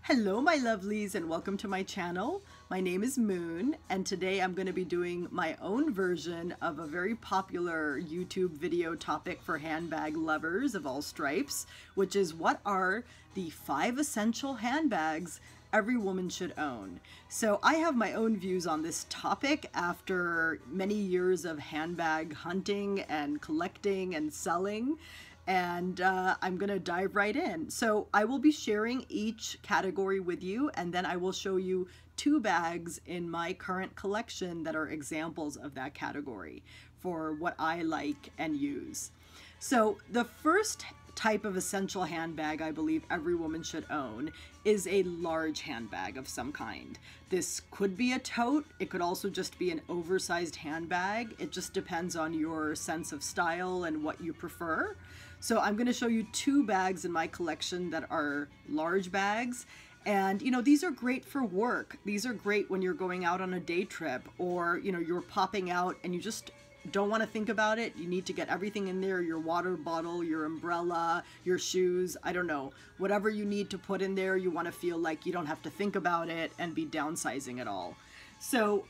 Hello my lovelies and welcome to my channel. My name is Moon and today I'm going to be doing my own version of a very popular YouTube video topic for handbag lovers of all stripes, which is what are the 5 essential handbags every woman should own. So I have my own views on this topic after many years of handbag hunting and collecting and selling. And I'm gonna dive right in. So I will be sharing each category with you, and then I will show you 2 bags in my current collection that are examples of that category for what I like and use. So the first type of essential handbag I believe every woman should own is a large handbag of some kind. This could be a tote, it could also just be an oversized handbag. It just depends on your sense of style and what you prefer. So I'm going to show you 2 bags in my collection that are large bags. And you know, these are great for work. These are great when you're going out on a day trip, or you know, you're popping out and you just don't want to think about it. You need to get everything in there, your water bottle, your umbrella, your shoes, I don't know, whatever you need to put in there. You want to feel like you don't have to think about it and be downsizing at all. So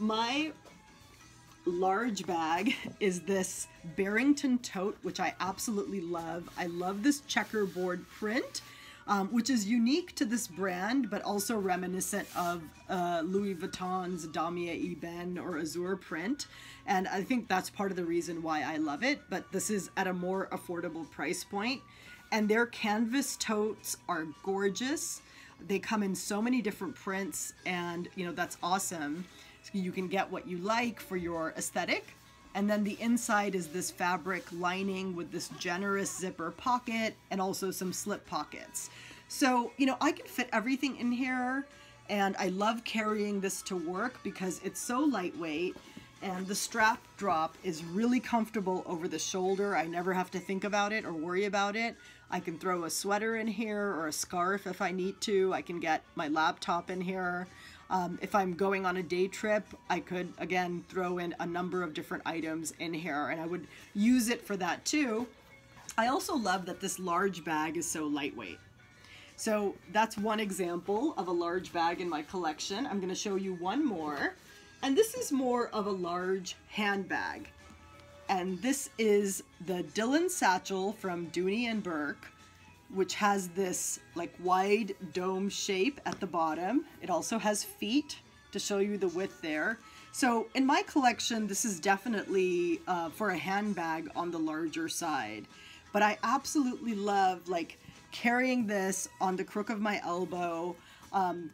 my large bag is this Barton Tote, which I absolutely love. I love this checkerboard print, which is unique to this brand, but also reminiscent of Louis Vuitton's Damier Ebene or Azur print. And I think that's part of the reason why I love it, but this is at a more affordable price point. And their canvas totes are gorgeous. They come in so many different prints, and you know, that's awesome. So you can get what you like for your aesthetic. And then the inside is this fabric lining with this generous zipper pocket and also some slip pockets. So, you know, I can fit everything in here, and I love carrying this to work because it's so lightweight and the strap drop is really comfortable over the shoulder. I never have to think about it or worry about it. I can throw a sweater in here or a scarf if I need to. I can get my laptop in here. If I'm going on a day trip, I could, again, throw in a number of different items in here, and I would use it for that too. I also love that this large bag is so lightweight. So that's one example of a large bag in my collection. I'm going to show you one more, and this is more of a large handbag. And this is the Bourke Satchel from Dooney Bourke, which has this like wide dome shape at the bottom. It also has feet to show you the width there. So in my collection, this is definitely for a handbag on the larger side. But I absolutely love like carrying this on the crook of my elbow,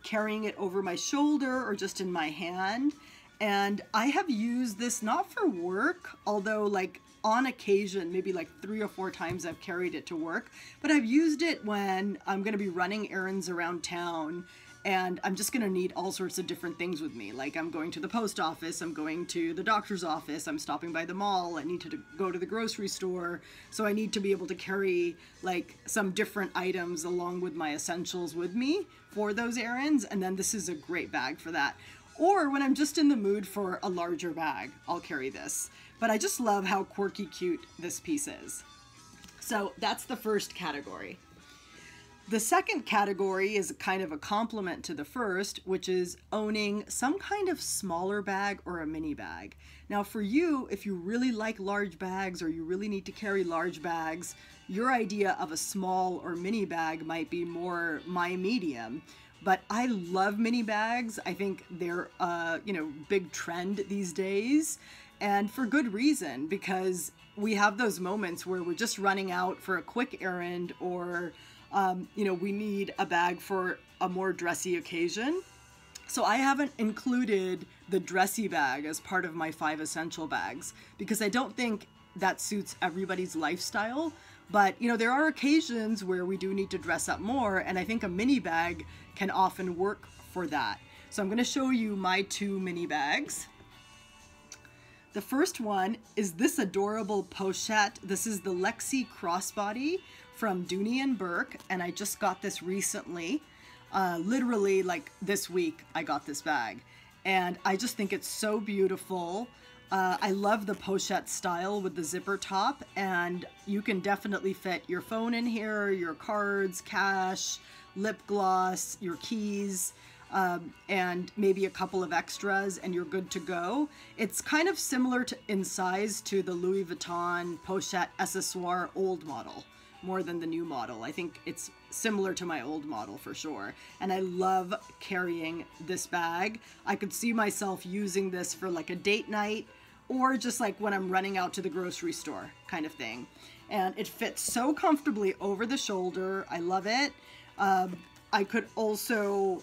carrying it over my shoulder or just in my hand. And I have used this not for work, although like on occasion, maybe like 3 or 4 times I've carried it to work, but I've used it when I'm going to be running errands around town and I'm just going to need all sorts of different things with me. Like I'm going to the post office, I'm going to the doctor's office, I'm stopping by the mall, I need to go to the grocery store. So I need to be able to carry like some different items along with my essentials with me for those errands. And then this is a great bag for that. Or when I'm just in the mood for a larger bag, I'll carry this. But I just love how quirky cute this piece is. So that's the first category. The second category is kind of a complement to the first, which is owning some kind of smaller bag or a mini bag. Now for you, if you really like large bags or you really need to carry large bags, your idea of a small or mini bag might be more my medium. But I love mini bags. I think they're you know, big trend these days, and for good reason, because we have those moments where we're just running out for a quick errand, or you know, we need a bag for a more dressy occasion. So I haven't included the dressy bag as part of my 5 essential bags because I don't think that suits everybody's lifestyle. But you know, there are occasions where we do need to dress up more, and I think a mini bag can often work for that. So I'm going to show you my 2 mini bags. The first one is this adorable pochette. This is the Lexi crossbody from Dooney Bourke, and I just got this recently. Literally like this week I got this bag, and I just think it's so beautiful. I love the pochette style with the zipper top, and you can definitely fit your phone in here, your cards, cash, lip gloss, your keys, and maybe a couple of extras, and you're good to go. It's kind of similar in size to the Louis Vuitton Pochette Accessoire old model, more than the new model. I think it's similar to my old model for sure. And I love carrying this bag. I could see myself using this for like a date night, or just like when I'm running out to the grocery store kind of thing. And it fits so comfortably over the shoulder. I love it. I could also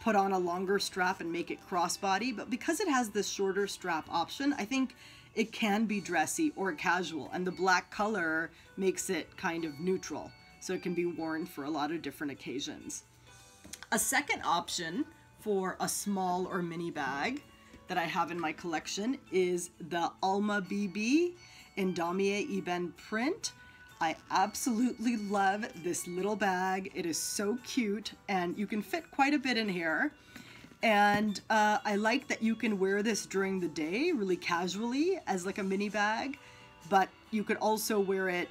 put on a longer strap and make it crossbody, but because it has this shorter strap option, I think it can be dressy or casual, and the black color makes it kind of neutral, so it can be worn for a lot of different occasions. A second option for a small or mini bag that I have in my collection is the Alma BB in Damier Ebene print. I absolutely love this little bag. It is so cute, and you can fit quite a bit in here. And I like that you can wear this during the day really casually as like a mini bag, but you could also wear it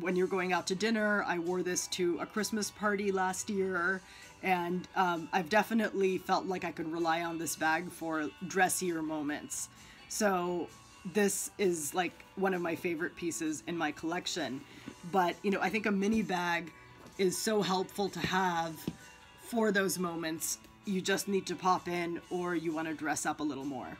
when you're going out to dinner. I wore this to a Christmas party last year, and I've definitely felt like I could rely on this bag for dressier moments. So this is like one of my favorite pieces in my collection. But, you know, I think a mini bag is so helpful to have for those moments. You just need to pop in, or you want to dress up a little more.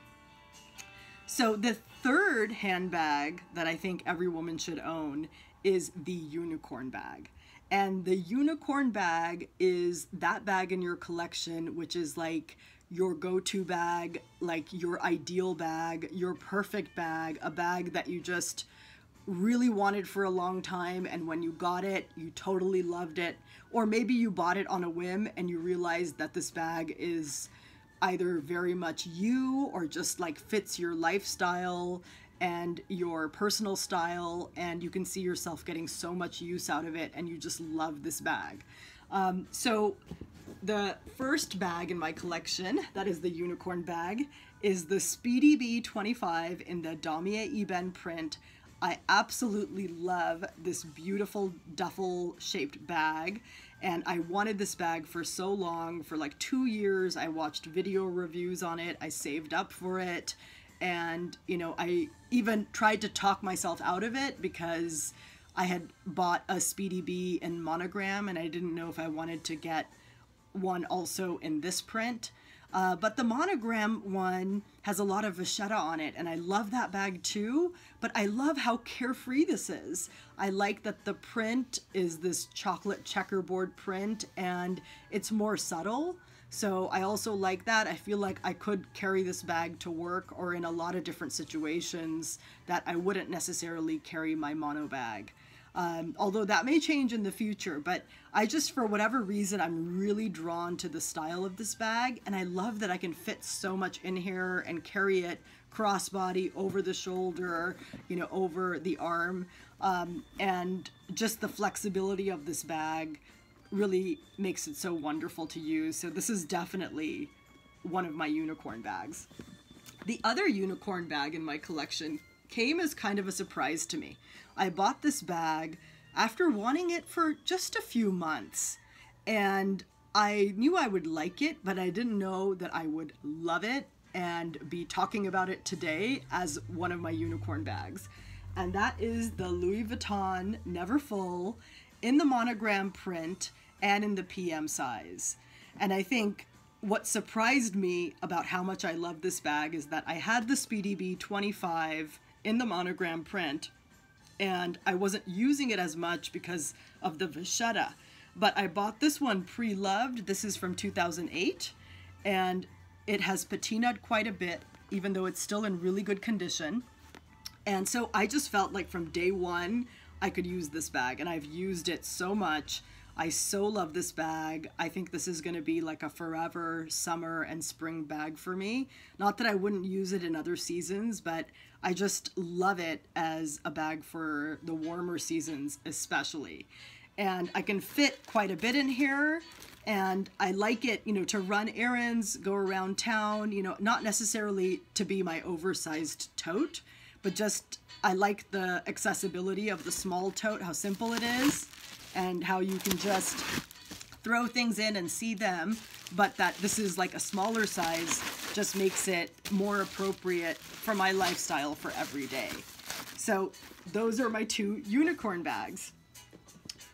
So the third handbag that I think every woman should own is the unicorn bag. And the unicorn bag is that bag in your collection, which is like your go-to bag, like your ideal bag, your perfect bag, a bag that you just really wanted for a long time, and when you got it, you totally loved it. Or maybe you bought it on a whim and you realized that this bag is either very much you, or just like fits your lifestyle and your personal style, and you can see yourself getting so much use out of it, and you just love this bag. So the first bag in my collection, that is the unicorn bag, is the Speedy B25 in the Damier Ebene print. I absolutely love this beautiful duffel shaped bag, and I wanted this bag for so long. For like 2 years, I watched video reviews on it, I saved up for it, and you know, I even tried to talk myself out of it because I had bought a Speedy B in monogram and I didn't know if I wanted to get one also in this print. But the monogram one has a lot of vachetta on it, and I love that bag too, but I love how carefree this is. I like that the print is this chocolate checkerboard print, and it's more subtle. So I also like that. I feel like I could carry this bag to work or in a lot of different situations that I wouldn't necessarily carry my mono bag. Although that may change in the future, but I just, for whatever reason, I'm really drawn to the style of this bag, and I love that I can fit so much in here and carry it crossbody, over the shoulder, you know, over the arm, and just the flexibility of this bag really makes it so wonderful to use. So this is definitely one of my unicorn bags. The other unicorn bag in my collection came as kind of a surprise to me. I bought this bag after wanting it for just a few months, and I knew I would like it, but I didn't know that I would love it and be talking about it today as one of my unicorn bags. And that is the Louis Vuitton Neverfull in the monogram print and in the PM size. And I think what surprised me about how much I love this bag is that I had the Speedy B25 in the monogram print, and I wasn't using it as much because of the vachetta. But I bought this one pre-loved. This is from 2008, and it has patinaed quite a bit, even though it's still in really good condition. And so I just felt like from day one, I could use this bag, and I've used it so much. I so love this bag. I think this is gonna be like a forever summer and spring bag for me. Not that I wouldn't use it in other seasons, but I just love it as a bag for the warmer seasons especially. And I can fit quite a bit in here, and I like it, you know, to run errands, go around town, you know, not necessarily to be my oversized tote, but just I like the accessibility of the small tote, how simple it is, and how you can just throw things in and see them, but that this is like a smaller size just makes it more appropriate for my lifestyle for every day. So those are my 2 unicorn bags.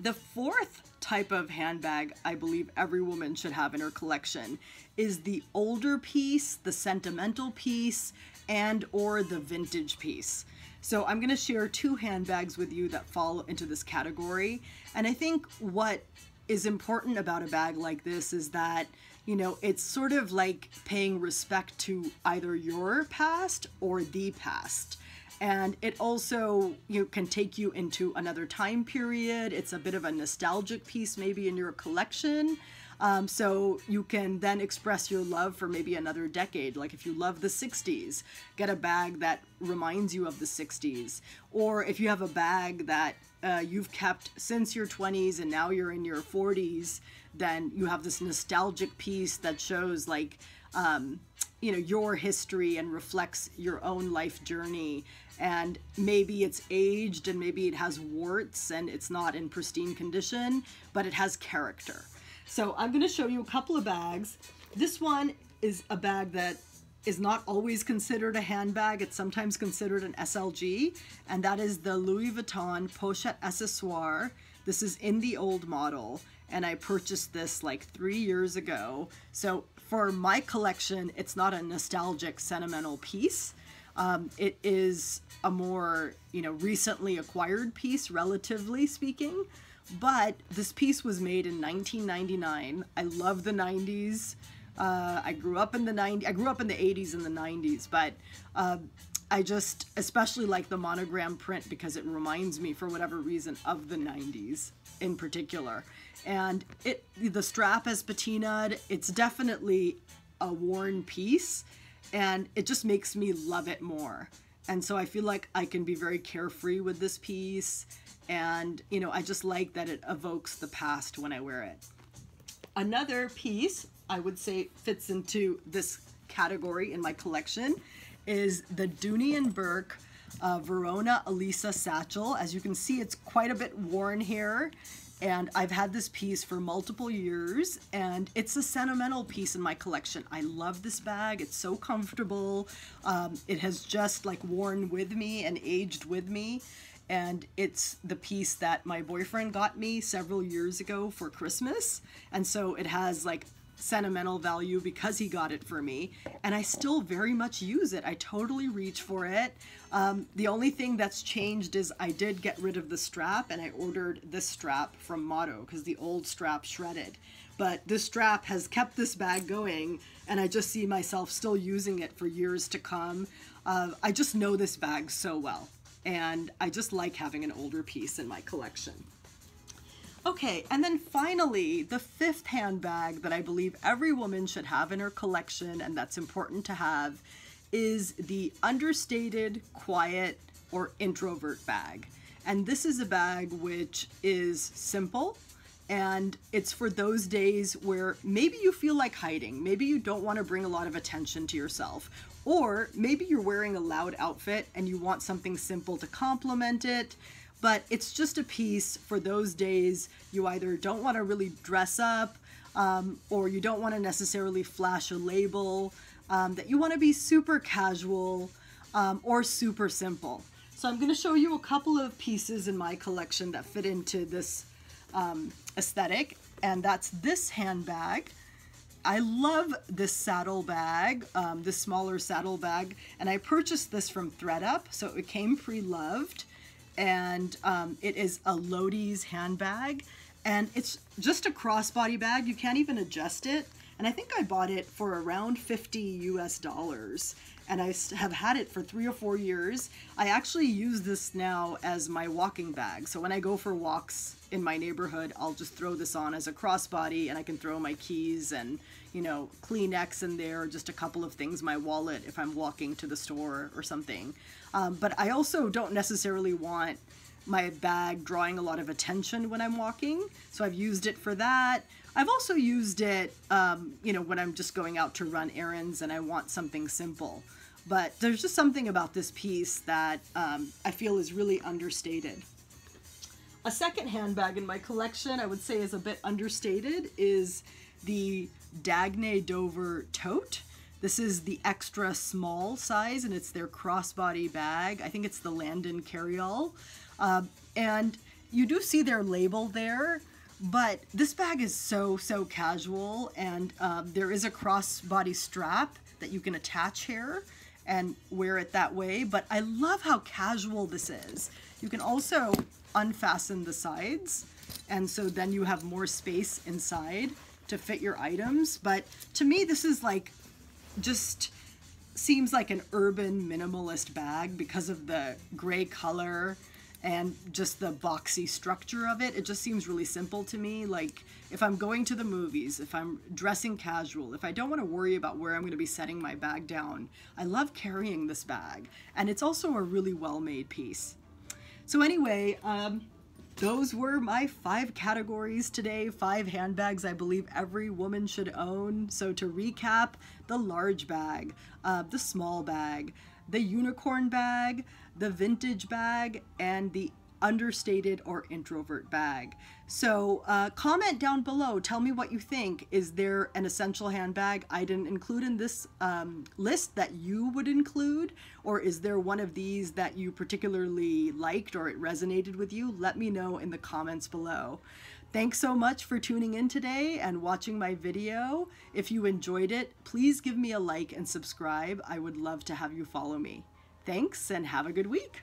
The 4th type of handbag I believe every woman should have in her collection is the older piece, the sentimental piece, and or the vintage piece. So I'm going to share 2 handbags with you that fall into this category. And I think what is important about a bag like this is that, you know, it's sort of like paying respect to either your past or the past. And it also, you know, can take you into another time period. It's a bit of a nostalgic piece maybe in your collection. So you can then express your love for maybe another decade. Like if you love the 60s, get a bag that reminds you of the 60s. Or if you have a bag that you've kept since your 20s and now you're in your 40s, then you have this nostalgic piece that shows like, you know, your history and reflects your own life journey. And maybe it's aged and maybe it has warts and it's not in pristine condition, but it has character. So I'm going to show you a couple of bags. This one is a bag that is not always considered a handbag. It's sometimes considered an SLG, and that is the Louis Vuitton Pochette Accessoire. This is in the old model, and I purchased this like 3 years ago. So for my collection, it's not a nostalgic, sentimental piece. It is a more, you know, recently acquired piece, relatively speaking. But this piece was made in 1999. I love the 90s. I grew up in the 90s. I grew up in the 80s and the 90s, but I just especially like the monogram print because it reminds me, for whatever reason, of the 90s in particular. And the strap is patinaed. It's definitely a worn piece, and it just makes me love it more. And so I feel like I can be very carefree with this piece. And, you know, I just like that it evokes the past when I wear it. Another piece I would say fits into this category in my collection is the Dooney Bourke Verona Elisa Satchel. As you can see, it's quite a bit worn here. And I've had this piece for multiple years, and it's a sentimental piece in my collection. I love this bag. It's so comfortable. It has just like worn with me and aged with me. And it's the piece that my boyfriend got me several years ago for Christmas. And so it has like sentimental value because he got it for me. And I still very much use it. I totally reach for it. The only thing that's changed is I did get rid of the strap, and I ordered this strap from Motto because the old strap shredded. But this strap has kept this bag going, and I just see myself still using it for years to come. I just know this bag so well. And I just like having an older piece in my collection. Okay, and then finally, the 5th handbag that I believe every woman should have in her collection, and that's important to have, is the understated, quiet, or introvert bag. And this is a bag which is simple, and it's for those days where maybe you feel like hiding, maybe you don't want to bring a lot of attention to yourself, or maybe you're wearing a loud outfit and you want something simple to complement it, but it's just a piece for those days you either don't want to really dress up, or you don't want to necessarily flash a label, that you want to be super casual, or super simple. So I'm going to show you a couple of pieces in my collection that fit into this aesthetic, and that's this handbag. I love this saddle bag, this smaller saddle bag, and I purchased this from ThredUp, so it came pre-loved, and it is a Lodi's handbag, and it's just a crossbody bag. You can't even adjust it, and I think I bought it for around $50 US, and I have had it for 3 or 4 years. I actually use this now as my walking bag, so when I go for walks in my neighborhood, I'll just throw this on as a crossbody, and I can throw my keys and, you know, Kleenex in there, just a couple of things, my wallet if I'm walking to the store or something. But I also don't necessarily want my bag drawing a lot of attention when I'm walking, so I've used it for that. I've also used it, you know, when I'm just going out to run errands and I want something simple. But there's just something about this piece that I feel is really understated. A second handbag in my collection, I would say is a bit understated, is the Dooney Tote. This is the extra small size, and it's their crossbody bag. I think it's the Landon carryall. And you do see their label there, but this bag is so casual, and there is a crossbody strap that you can attach here and wear it that way. But I love how casual this is. You can also unfasten the sides, and so then you have more space inside to fit your items. But to me, this is like, just seems like an urban minimalist bag because of the gray color and just the boxy structure of it. It just seems really simple to me. Like, if I'm going to the movies, if I'm dressing casual, if I don't want to worry about where I'm going to be setting my bag down, I love carrying this bag. And it's also a really well-made piece. So anyway, those were my 5 categories today, 5 handbags I believe every woman should own. So to recap, the large bag, the small bag, the unicorn bag, the vintage bag, and the understated or introvert bag. So comment down below, tell me what you think. Is there an essential handbag I didn't include in this list that you would include? Or is there one of these that you particularly liked or it resonated with you? Let me know in the comments below. Thanks so much for tuning in today and watching my video. If you enjoyed it, please give me a like and subscribe. I would love to have you follow me. Thanks, and have a good week.